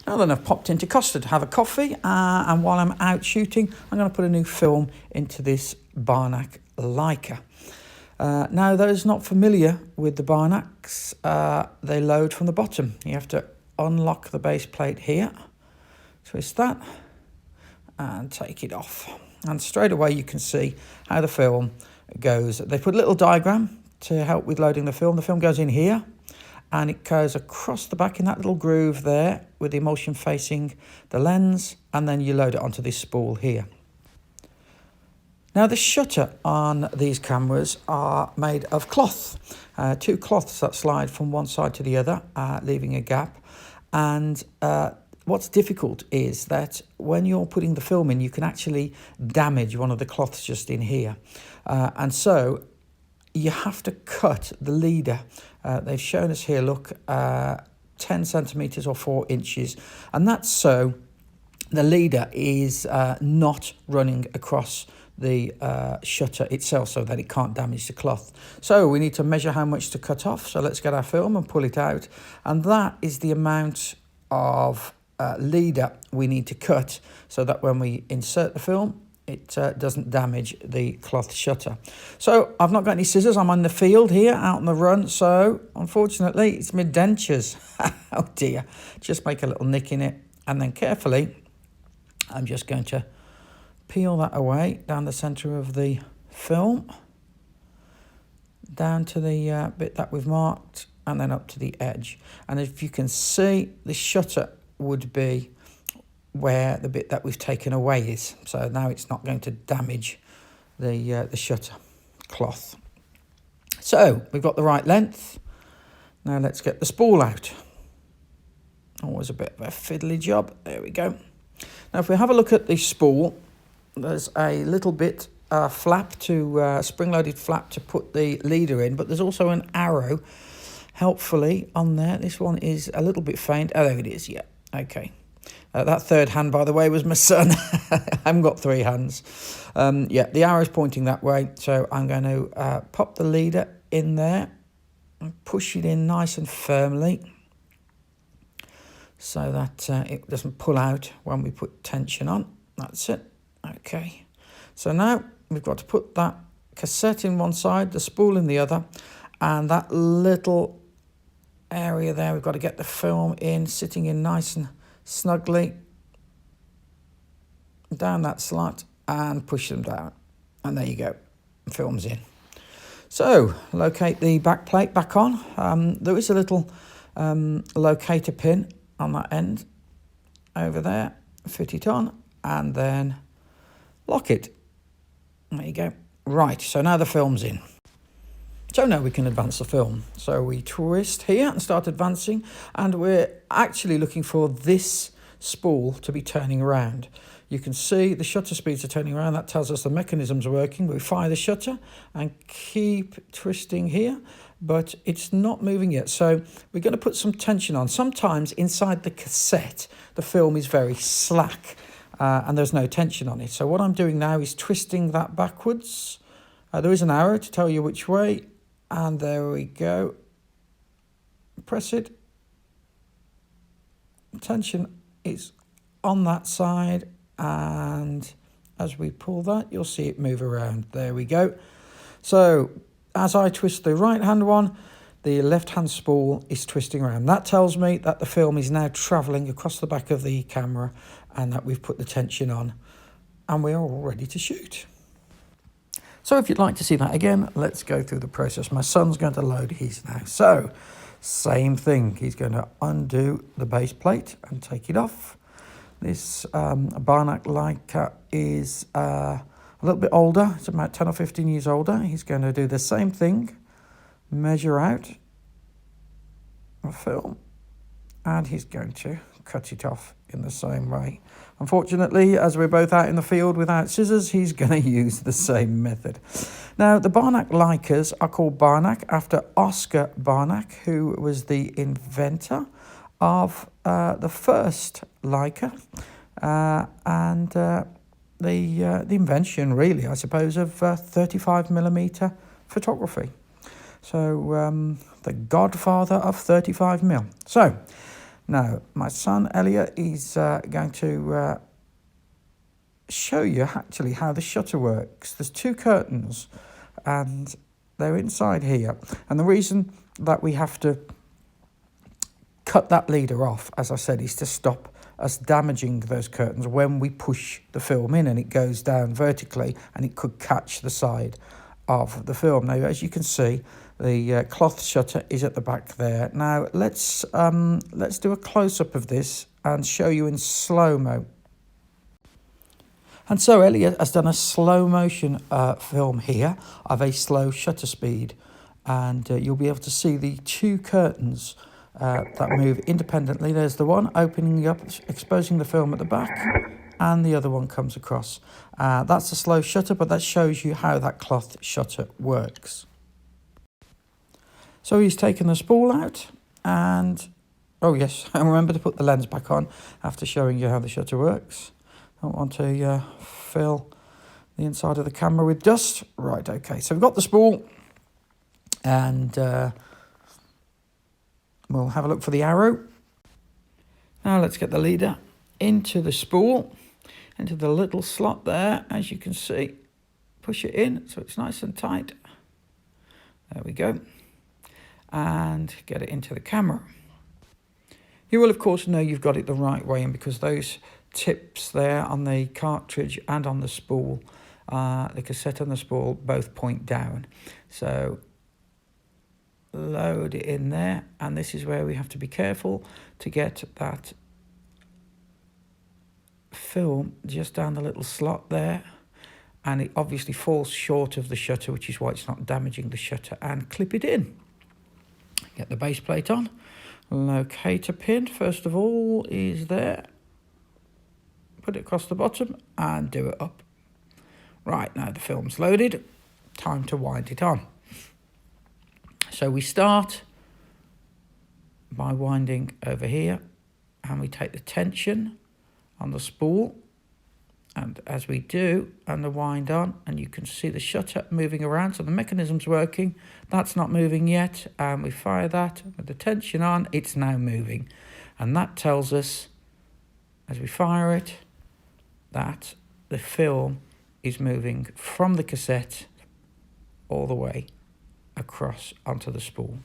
Now then, I've popped into Costa to have a coffee, and while I'm out shooting, I'm going to put a new film into this Barnack Leica. Now, those not familiar with the Barnacks, they load from the bottom. You have to unlock the base plate here, twist that, and take it off. And straight away you can see how the film goes. They put a little diagram to help with loading the film. The film goes in here, and it goes across the back in that little groove there with the emulsion facing the lens, and then you load it onto this spool here. Now the shutter on these cameras are made of cloth, two cloths that slide from one side to the other, leaving a gap. And what's difficult is that when you're putting the film in, you can actually damage one of the cloths just in here. And so you have to cut the leader. They've shown us here, look, 10 centimetres or 4 inches. And that's so the leader is not running across the shutter itself so that it can't damage the cloth. So we need to measure how much to cut off. So let's get our film and pull it out. And that is the amount of leader we need to cut so that when we insert the film, it doesn't damage the cloth shutter. So I've not got any scissors. I'm on the field here, out on the run. So unfortunately, it's my dentures. Oh dear. Just make a little nick in it. And then carefully, I'm just going to peel that away down the centre of the film, down to the bit that we've marked, and then up to the edge. And if you can see, the shutter would be where the bit that we've taken away is. So now it's not going to damage the shutter cloth. So we've got the right length. Now let's get the spool out. Always a bit of a fiddly job. There we go. Now if we have a look at the spool, there's a little bit flap to spring-loaded flap to put the leader in, but there's also an arrow helpfully on there. This one is a little bit faint. Oh, there it is. Yeah. Okay. That third hand, by the way, was my son. I haven't got 3 hands. Yeah, the arrow's pointing that way. So I'm going to pop the leader in there and push it in nice and firmly so that it doesn't pull out when we put tension on. That's it. Okay. So now we've got to put that cassette in one side, the spool in the other, and that little area there, we've got to get the film in, sitting in nice and snugly down that slot and push them down, and there you go, the film's in. So locate the back plate back on. There is a little locator pin on that end over there. Fit it on and then lock it. There you go. Right, so now the film's in. So now we can advance the film. So we twist here and start advancing, and we're actually looking for this spool to be turning around. You can see the shutter speeds are turning around. That tells us the mechanism's working. We fire the shutter and keep twisting here, but it's not moving yet. So we're going to put some tension on. Sometimes inside the cassette, the film is very slack and there's no tension on it. So what I'm doing now is twisting that backwards. There is an arrow to tell you which way. And there we go. Press it. Tension is on that side. And as we pull that, you'll see it move around. There we go. So as I twist the right hand one, the left hand spool is twisting around. That tells me that the film is now travelling across the back of the camera and that we've put the tension on. And we are all ready to shoot. So if you'd like to see that again, let's go through the process. My son's going to load his now. So same thing. He's going to undo the base plate and take it off. This Barnack Leica is a little bit older. It's about 10 or 15 years older. He's going to do the same thing. Measure out a film. And he's going to cut it off in the same way. Unfortunately, as we're both out in the field without scissors, he's going to use the same method. Now, the Barnack Leicas are called Barnack after Oscar Barnack, who was the inventor of the first Leica and the invention, really, I suppose, of 35mm photography. So, the godfather of 35mm. So, Now, my son Elliot is going to show you actually how the shutter works. There's two curtains and they're inside here. And the reason that we have to cut that leader off, as I said, is to stop us damaging those curtains when we push the film in and it goes down vertically and it could catch the side of the film. Now, as you can see, the cloth shutter is at the back there. Now, let's do a close-up of this and show you in slow-mo. And so Elliot has done a slow motion film here of a slow shutter speed, and you'll be able to see the two curtains that move independently. There's the one opening up, exposing the film at the back, and the other one comes across. That's a slow shutter, but that shows you how that cloth shutter works. So he's taken the spool out, and oh yes, and remember to put the lens back on after showing you how the shutter works. Don't want to fill the inside of the camera with dust. Right, okay, so we've got the spool, and we'll have a look for the arrow. Now let's get the leader into the spool, into the little slot there, as you can see. Push it in so it's nice and tight. There we go. And get it into the camera. You will, of course, know you've got it the right way, and because those tips there on the cartridge and on the spool, the cassette and the spool, both point down. So load it in there, and this is where we have to be careful to get that film just down the little slot there, and it obviously falls short of the shutter, which is why it's not damaging the shutter, and clip it in. Get the base plate on. Locator pin, first of all, is there. Put it across the bottom and do it up. Right, now the film's loaded. Time to wind it on. So we start by winding over here, and we take the tension on the spool, and as we do, and the wind on, and you can see the shutter moving around, so the mechanism's working. That's not moving yet, and we fire that with the tension on. It's now moving, and that tells us, as we fire it, that the film is moving from the cassette all the way across onto the spool.